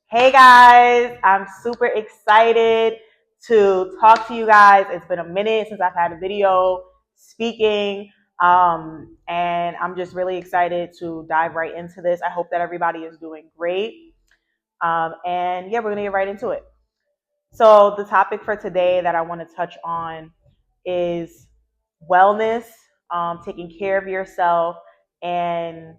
Hey guys, I'm super excited to talk to you guys. It's been a minute since I've had a video speaking, and I'm just really excited to dive right into this. I hope that everybody is doing great. And yeah, we're gonna get right into it. So, the topic for today that I want to touch on is wellness, taking care of yourself, and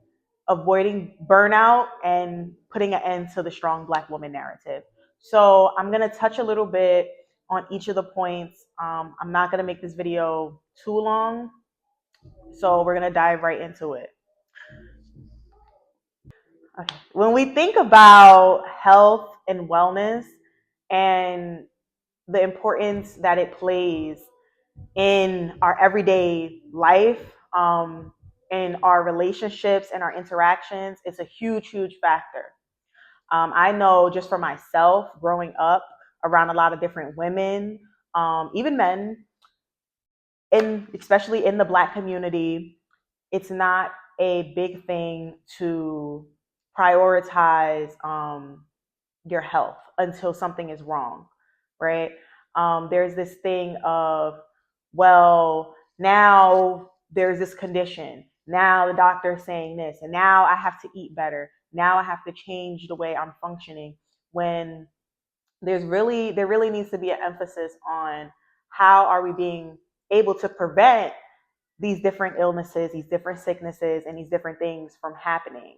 avoiding burnout and putting an end to the strong Black woman narrative. So, I'm going to touch a little bit on each of the points. I'm not going to make this video too long, so we're going to dive right into it. Okay. When we think about health and wellness and the importance that it plays in our everyday life, in our relationships and our interactions, it's a huge, huge factor. I know just for myself, growing up around a lot of different women, even men, and especially in the Black community, it's not a big thing to prioritize your health until something is wrong, right? There's this thing of, well, now there's this condition. Now the doctor's saying this, and now I have to eat better. Now I have to change the way I'm functioning. When there really needs to be an emphasis on how are we being able to prevent these different illnesses, these different sicknesses, and these different things from happening.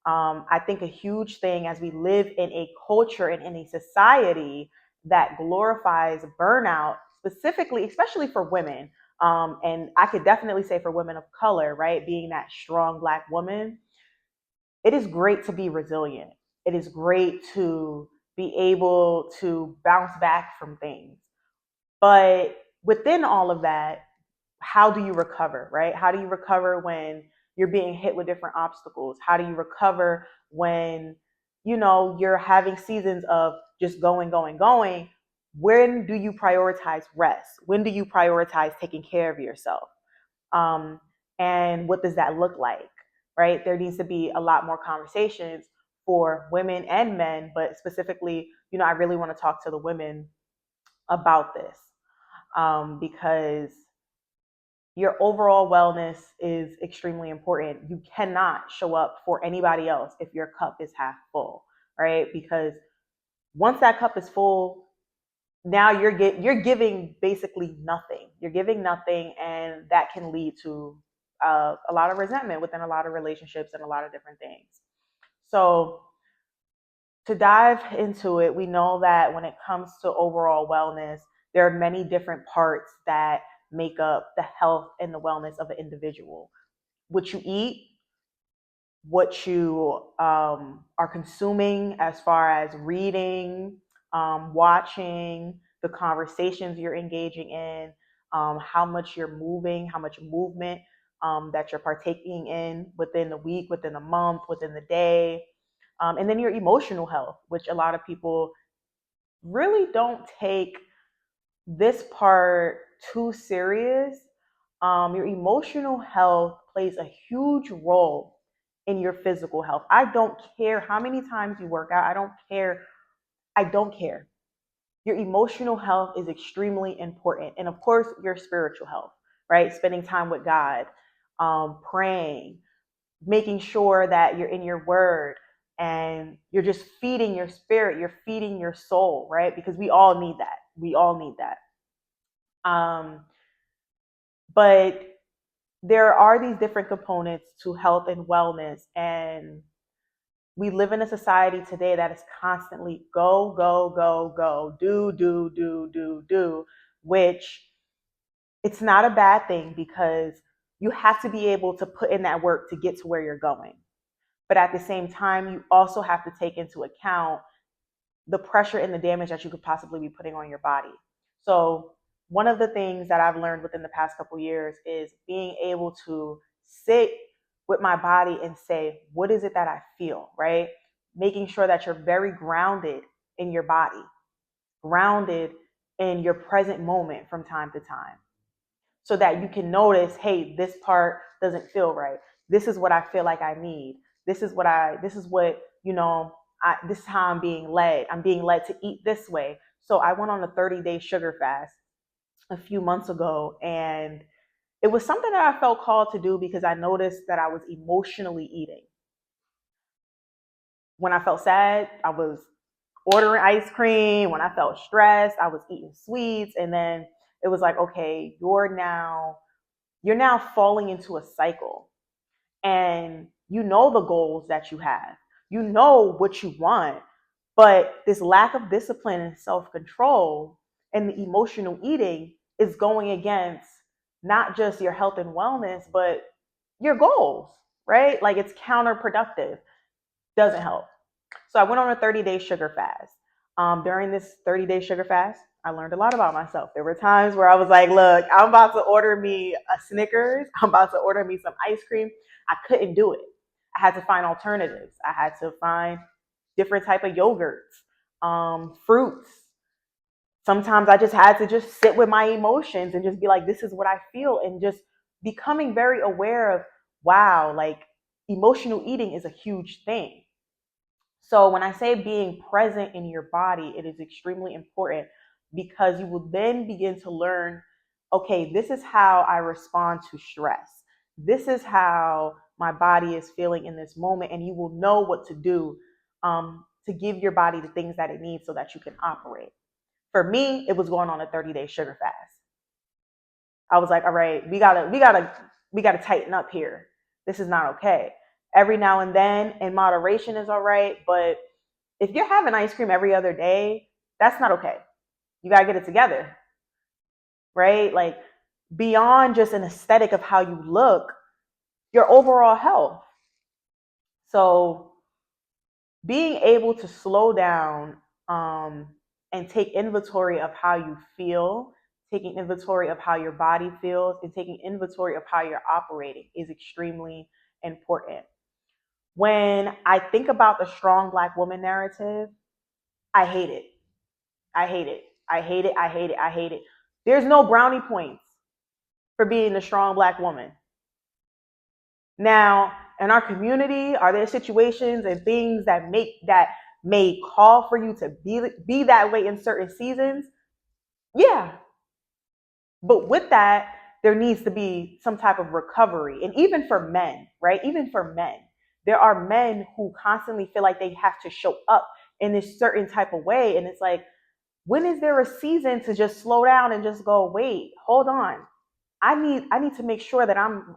I think a huge thing as we live in a culture and in a society that glorifies burnout, specifically, especially for women. And I could definitely say for women of color, right? Being that strong Black woman, it is great to be resilient. It is great to be able to bounce back from things. But within all of that, how do you recover, right? How do you recover when you're being hit with different obstacles? How do you recover when, you're having seasons of just going, going, going? When do you prioritize rest? When do you prioritize taking care of yourself? Um, and what does that look like, right? There needs to be a lot more conversations for women and men, but specifically, I really want to talk to the women about this, because your overall wellness is extremely important. You cannot show up for anybody else if your cup is half full, right? Because once that cup is full, now you're giving basically nothing. You're giving nothing, and that can lead to a lot of resentment within a lot of relationships and a lot of different things. So to dive into it, we know that when it comes to overall wellness, there are many different parts that make up the health and the wellness of an individual. What you eat, what you are consuming as far as reading, watching, the conversations you're engaging in, how much you're moving, how much movement that you're partaking in within the week, within the month, within the day. And then your emotional health, which a lot of people really don't take this part too serious. Your emotional health plays a huge role in your physical health. I don't care how many times you work out. I don't care. I don't care. Your emotional health is extremely important. And of course, your spiritual health, right? Spending time with God, praying, making sure that you're in your word and you're just feeding your spirit, you're feeding your soul, right? Because we all need that. We all need that. Um, but there are these different components to health and wellness, and we live in a society today that is constantly go, go, go, go, do, which it's not a bad thing because you have to be able to put in that work to get to where you're going. But at the same time, you also have to take into account the pressure and the damage that you could possibly be putting on your body. So, one of the things that I've learned within the past couple years is being able to sit with my body and say, what is it that I feel, right? Making sure that you're very grounded in your body, grounded in your present moment from time to time, so that you can notice, hey, this part doesn't feel right. This is what I feel like I need. This is what This is how I'm being led. I'm being led to eat this way. So I went on a 30-day sugar fast a few months ago, and it was something that I felt called to do because I noticed that I was emotionally eating. When I felt sad, I was ordering ice cream. When I felt stressed, I was eating sweets. And then it was like, okay, you're now falling into a cycle. And you know the goals that you have. You know what you want. But this lack of discipline and self-control and the emotional eating is going against not just your health and wellness, but your goals, right? Like it's counterproductive, doesn't help. So I went on a 30-day sugar fast. During this 30-day sugar fast, I learned a lot about myself. There were times where I was like, look, I'm about to order me a Snickers. I'm about to order me some ice cream. I couldn't do it. I had to find alternatives. I had to find different type of yogurts, fruits. Sometimes I just had to just sit with my emotions and just be like, this is what I feel. And just becoming very aware of, wow, like emotional eating is a huge thing. So when I say being present in your body, it is extremely important because you will then begin to learn, okay, this is how I respond to stress. This is how my body is feeling in this moment, and you will know what to do to give your body the things that it needs so that you can operate. For me, it was going on a 30-day sugar fast. I was like, all right, we gotta tighten up here. This is not okay. Every now and then, in moderation is all right, but if you're having ice cream every other day, that's not okay. You gotta get it together, right? Like beyond just an aesthetic of how you look, your overall health. So being able to slow down and take inventory of how you feel, taking inventory of how your body feels, and taking inventory of how you're operating is extremely important. When I think about the strong Black woman narrative, I hate it. I hate it. I hate it. I hate it. I hate it. There's no brownie points for being a strong Black woman. Now, in our community, are there situations and things that may call for you to be that way in certain seasons? Yeah. But with that, there needs to be some type of recovery. And even for men, right? Even for men, there are men who constantly feel like they have to show up in this certain type of way. And it's like, when is there a season to just slow down and just go, wait, hold on. I need to make sure that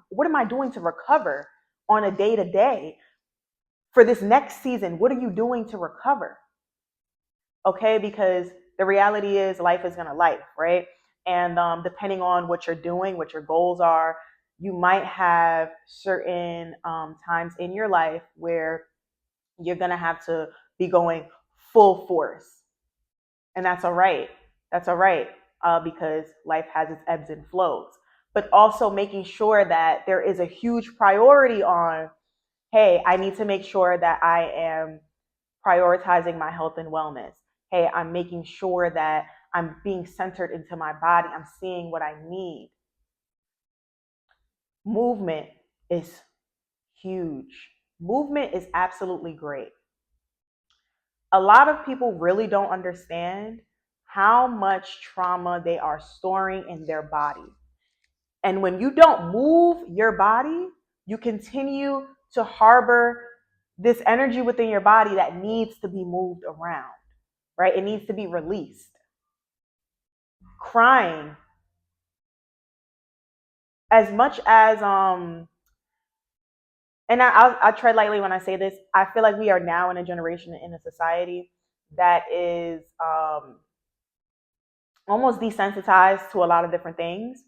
what am I doing to recover on a day to day for this next season? What are you doing to recover? Okay, because the reality is life is gonna life, right? And depending on what you're doing, what your goals are, you might have certain times in your life where you're gonna have to be going full force, and that's all right. That's all right, because life has its ebbs and flows. But also making sure that there is a huge priority on, hey, I need to make sure that I am prioritizing my health and wellness. Hey, I'm making sure that I'm being centered into my body. I'm seeing what I need. Movement is huge. Movement is absolutely great. A lot of people really don't understand how much trauma they are storing in their body. And when you don't move your body, you continue to harbor this energy within your body that needs to be moved around, right? It needs to be released. Crying, as much as and I'll tread lightly when I say this. I feel like we are now in a generation, in a society that is almost desensitized to a lot of different things.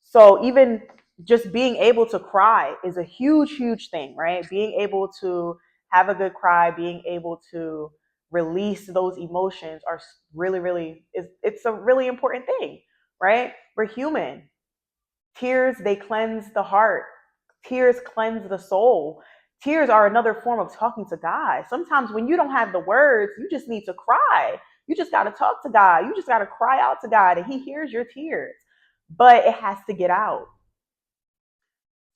So even just being able to cry is a huge, huge thing, right? Being able to have a good cry, being able to release those emotions are really, really it's a really important thing, right? We're human. Tears, they cleanse the heart. Tears cleanse the soul. Tears are another form of talking to God. Sometimes when you don't have the words, you just need to cry. You just got to talk to God. You just got to cry out to God, and He hears your tears. But it has to get out.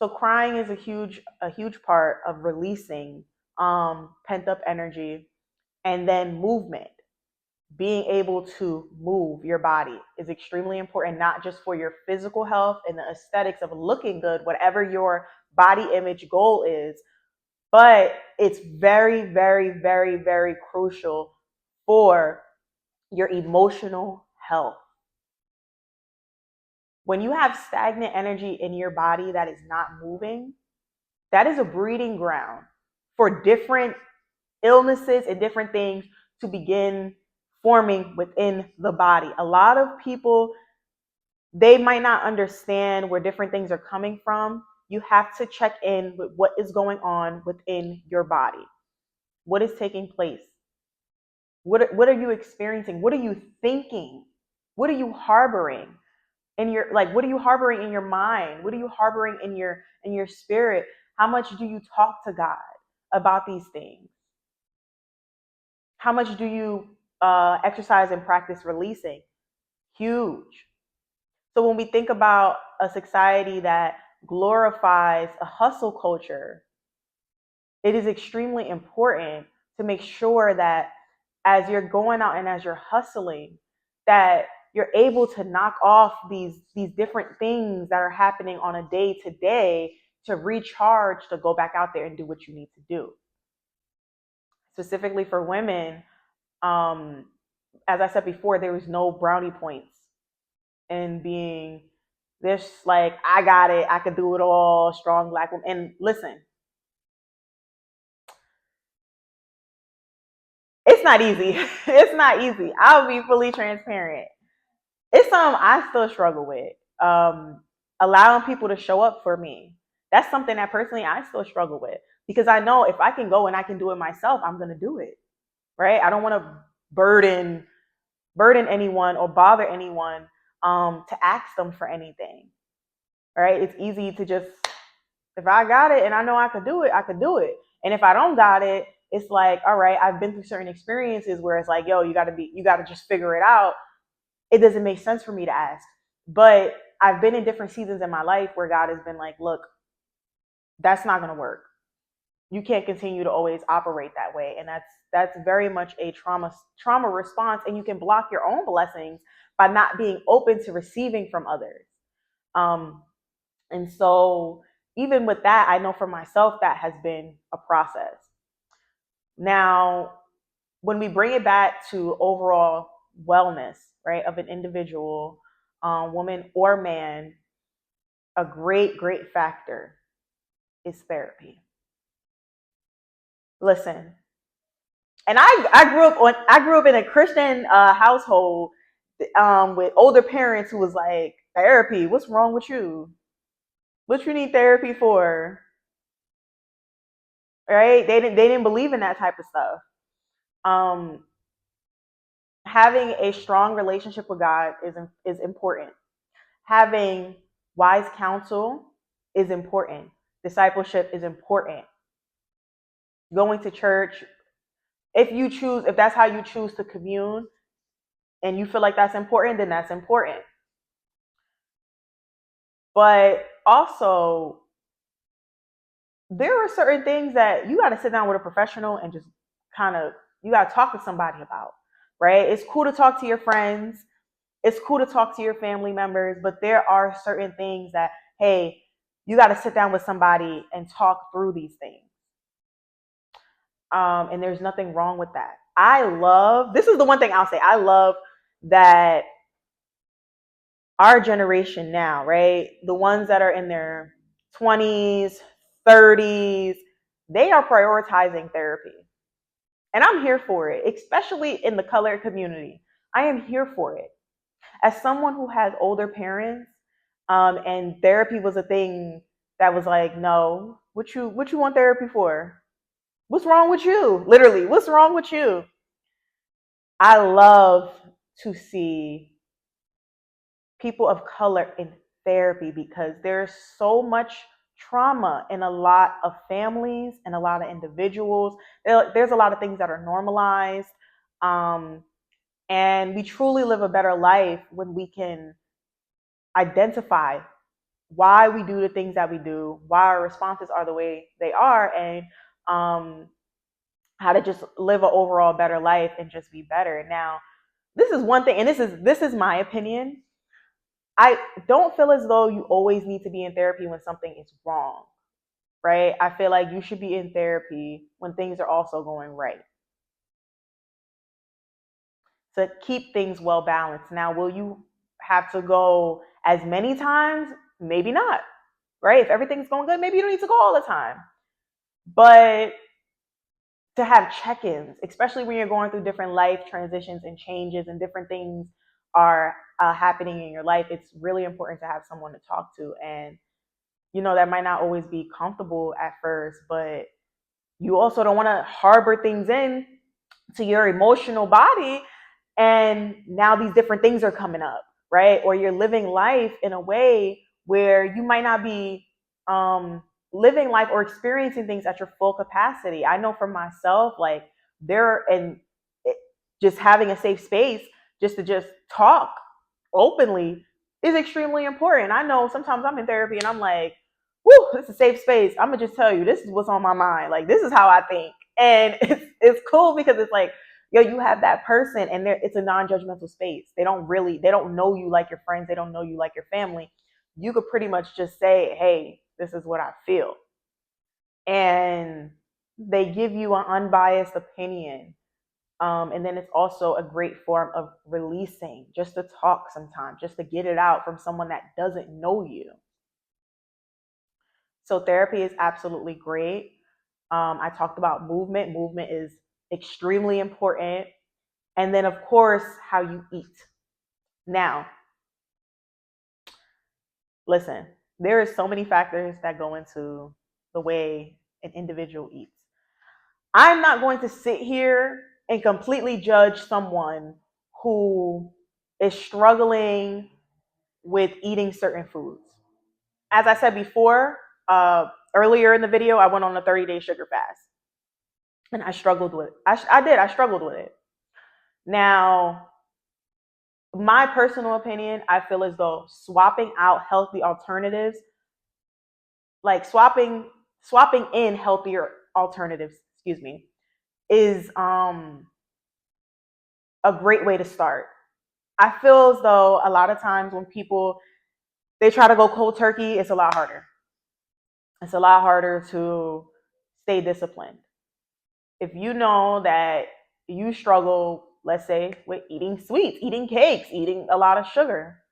So crying is a huge part of releasing pent up energy And then movement, being able to move your body is extremely important, not just for your physical health and the aesthetics of looking good, whatever your body image goal is, but it's very, very, very, very crucial for your emotional health. When you have stagnant energy in your body that is not moving, that is a breeding ground for different illnesses and different things to begin forming within the body. A lot of people, they might not understand where different things are coming from. You have to check in with what is going on within your body. What is taking place? What are you experiencing? What are you thinking? What are you harboring in your, like, what are you harboring in your mind? What are you harboring in your spirit? How much do you talk to God about these things? How much do you exercise and practice releasing? Huge. So when we think about a society that glorifies a hustle culture, it is extremely important to make sure that as you're going out and as you're hustling, that you're able to knock off these different things that are happening on a day to day to recharge, to go back out there and do what you need to do. Specifically for women, as I said before, there is no brownie points in being this, like, I got it, I could do it all, strong Black woman. And listen, it's not easy. It's not easy. I'll be fully transparent. It's something I still struggle with. Allowing people to show up for me. That's something that personally I still struggle with, because I know if I can go and I can do it myself, I'm gonna do it. Right? I don't want to burden anyone or bother anyone to ask them for anything. Right? It's easy to just, if I got it and I know I could do it, I could do it. And if I don't got it, it's like, all right, I've been through certain experiences where it's like, yo, you gotta just figure it out. It doesn't make sense for me to ask. But I've been in different seasons in my life where God has been like, look, that's not gonna work. You can't continue to always operate that way. And that's very much a trauma response. And you can block your own blessings by not being open to receiving from others. And so even with that, I know for myself that has been a process. Now, when we bring it back to overall wellness, right, of an individual, woman or man, a great factor is therapy. Listen, and I grew up in a Christian household with older parents who was like, therapy, what's wrong with you? What you need therapy for? Right? They didn't believe in that type of stuff. Um, Having a strong relationship with God is important. Having wise counsel is important. Discipleship is important. Going to church, if that's how you choose to commune and you feel like that's important, then that's important. But also, there are certain things that you got to sit down with a professional and just kind of, you got to talk to somebody about, right? It's cool to talk to your friends. It's cool to talk to your family members, but there are certain things that, hey, you got to sit down with somebody and talk through these things. And there's nothing wrong with that. This is the one thing I'll say. I love that our generation now, right? The ones that are in their 20s, 30s, they are prioritizing therapy. And I'm here for it, especially in the colored community. I am here for it. As someone who has older parents, and therapy was a thing that was like, no, what you want therapy for? What's wrong with you? Literally, what's wrong with you? I love to see people of color in therapy because there's so much trauma in a lot of families and a lot of individuals. There's a lot of things that are normalized. And we truly live a better life when we can identify why we do the things that we do, why our responses are the way they are, and how to just live an overall better life and just be better. Now, this is one thing, and this is my opinion. I don't feel as though you always need to be in therapy when something is wrong, right? I feel like you should be in therapy when things are also going right to keep things well balanced. Now, will you have to go as many times? Maybe not, right? If everything's going good, maybe you don't need to go all the time. But to have check-ins, especially when you're going through different life transitions and changes and different things are happening in your life, it's really important to have someone to talk to. And that might not always be comfortable at first, but you also don't want to harbor things in to your emotional body, and now these different things are coming up, right? Or you're living life in a way where you might not be living life or experiencing things at your full capacity. I know for myself, like just having a safe space just to just talk openly is extremely important. I know sometimes I'm in therapy and I'm like, whoo, this is a safe space. I'm gonna just tell you, this is what's on my mind. Like, this is how I think. And it's cool because it's like, yo, you have that person and it's a non-judgmental space. They don't know you like your friends. They don't know you like your family. You could pretty much just say, hey, this is what I feel. And they give you an unbiased opinion. And then it's also a great form of releasing, just to talk sometimes, just to get it out from someone that doesn't know you. So therapy is absolutely great. I talked about movement. Movement is extremely important. And then, of course, how you eat. Now, listen, there are so many factors that go into the way an individual eats. I'm not going to sit here and completely judge someone who is struggling with eating certain foods. As I said before, earlier in the video, I went on a 30-day sugar fast, and I struggled with it. I struggled with it. Now, my personal opinion, I feel as though swapping out healthy alternatives, like swapping in healthier alternatives, excuse me, is a great way to start. I feel as though a lot of times when people they try to go cold turkey, it's a lot harder. It's a lot harder to stay disciplined. If you know that you struggle, let's say, with eating sweets, eating cakes, eating a lot of sugar.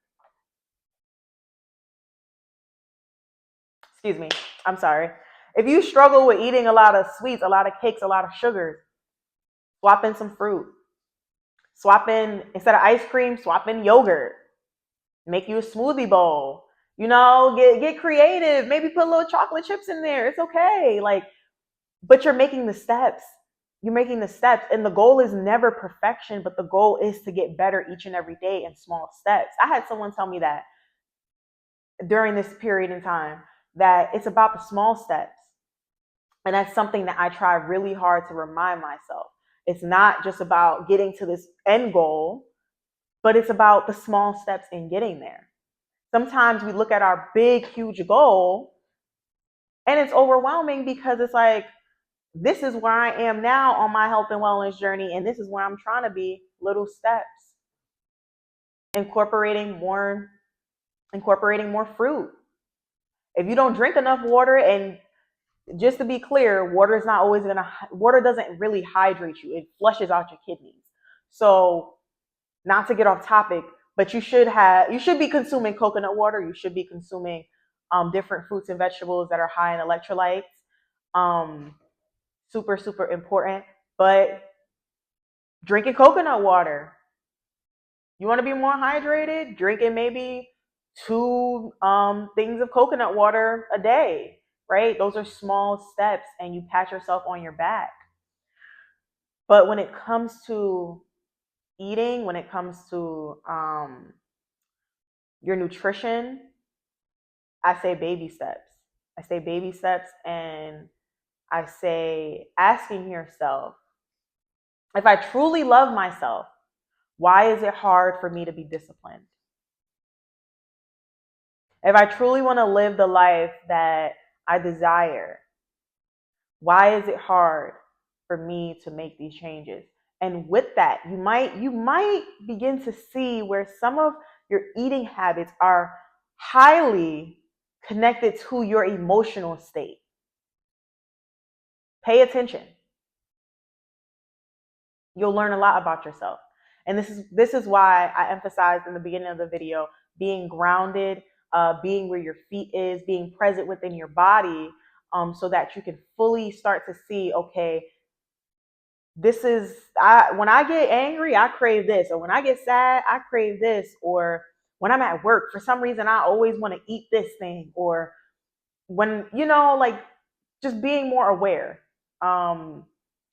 Excuse me, I'm sorry. If you struggle with eating a lot of sweets, a lot of cakes, a lot of sugars, swap in some fruit. Swap in, instead of ice cream, swap in yogurt. Make you a smoothie bowl. Get creative. Maybe put a little chocolate chips in there. It's okay. But you're making the steps. You're making the steps. And the goal is never perfection, but the goal is to get better each and every day in small steps. I had someone tell me that during this period in time, that it's about the small steps. And that's something that I try really hard to remind myself. It's not just about getting to this end goal, but it's about the small steps in getting there. Sometimes we look at our big, huge goal and it's overwhelming because it's like, this is where I am now on my health and wellness journey, and this is where I'm trying to be. Little steps, incorporating more fruit. If you don't drink enough water, and just to be clear, water doesn't really hydrate you. It flushes out your kidneys. So, not to get off topic, but you should be consuming coconut water. You should be consuming different fruits and vegetables that are high in electrolytes. Super, super important. But drinking coconut water. You want to be more hydrated? Drinking maybe 2 things of coconut water a day, right? Those are small steps, and you pat yourself on your back. But when it comes to eating, when it comes to your nutrition, I say baby steps. I say baby steps, and I say asking yourself, if I truly love myself, why is it hard for me to be disciplined? If I truly want to live the life that I desire, why is it hard for me to make these changes. And with that, you might begin to see where some of your eating habits are highly connected to your emotional state. Pay attention. You'll learn a lot about yourself. And this is why I emphasized in the beginning of the video being grounded, being where your feet is, being present within your body, so that you can fully start to see, okay, when I get angry, I crave this, or when I get sad, I crave this, or when I'm at work, for some reason, I always want to eat this thing, or when, like, just being more aware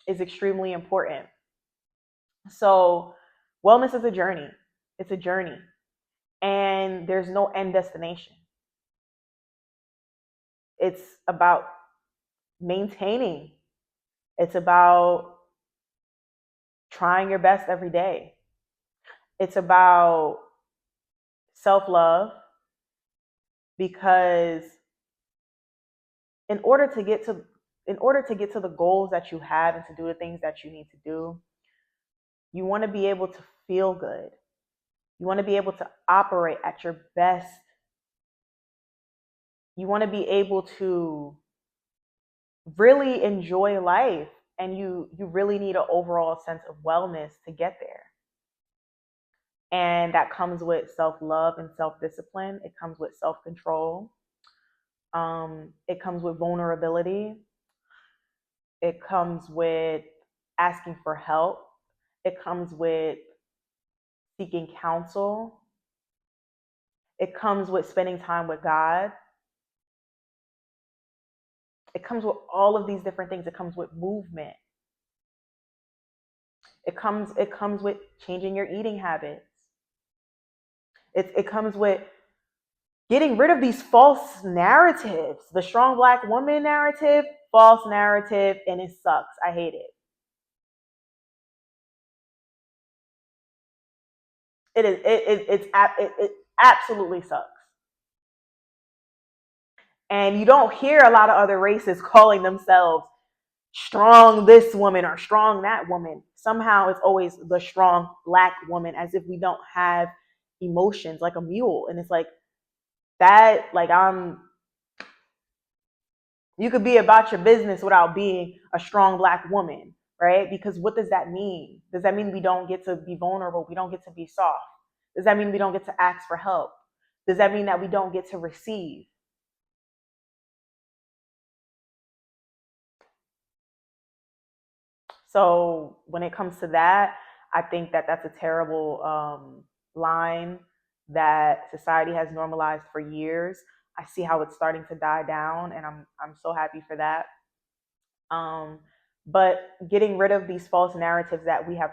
is extremely important. So, wellness is a journey. It's a journey, and there's no end destination. It's about maintaining, it's about trying your best every day. It's about self love, because in order to get to the goals that you have and to do the things that you need to do, you want to be able to feel good. You want to be able to operate at your best. You want to be able to really enjoy life, and you really need an overall sense of wellness to get there. And that comes with self-love and self-discipline. It comes with self-control. It comes with vulnerability. It comes with asking for help. It comes with seeking counsel. It comes with spending time with God. It comes with all of these different things. It comes with movement. It comes with changing your eating habits. It comes with getting rid of these false narratives. The strong Black woman narrative, false narrative, and it sucks. I hate it. It absolutely sucks. And you don't hear a lot of other races calling themselves strong this woman or strong that woman. Somehow it's always the strong Black woman, as if we don't have emotions, like a mule. And it's like that, like, you could be about your business without being a strong Black woman, right? Because what does that mean? Does that mean we don't get to be vulnerable? We don't get to be soft? Does that mean we don't get to ask for help? Does that mean that we don't get to receive? So when it comes to that, I think that that's a terrible line that society has normalized for years. I see how it's starting to die down, and I'm so happy for that. But getting rid of these false narratives that we have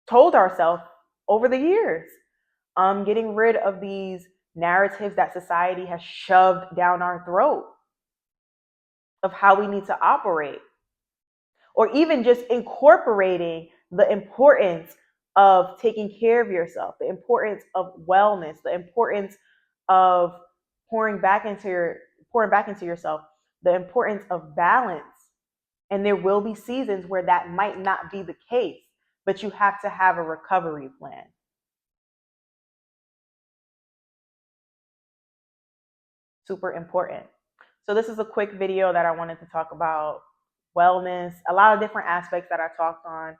told ourselves over the years, getting rid of these narratives that society has shoved down our throat of how we need to operate, or even just incorporating the importance of taking care of yourself, the importance of wellness, the importance of pouring back into yourself, the importance of balance. And there will be seasons where that might not be the case, but you have to have a recovery plan. Super important. So this is a quick video that I wanted to talk about wellness, a lot of different aspects that I talked on.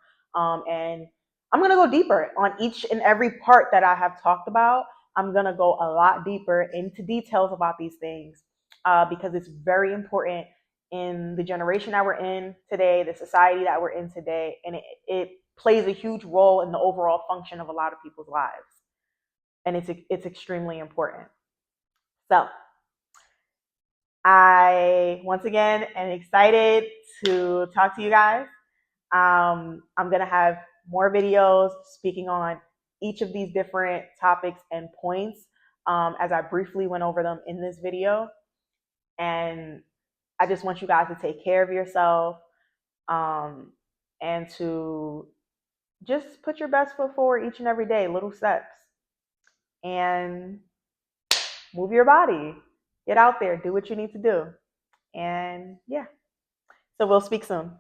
And I'm going to go deeper on each and every part that I have talked about. I'm going to go a lot deeper into details about these things, because it's very important in the generation that we're in today, the society that we're in today, and it plays a huge role in the overall function of a lot of people's lives. And it's extremely important. So I, once again, am excited to talk to you guys. I'm going to have more videos speaking on each of these different topics and points, as I briefly went over them in this video. And I just want you guys to take care of yourself, and to just put your best foot forward each and every day, little steps, and move your body. Get out there, do what you need to do. And yeah, so we'll speak soon.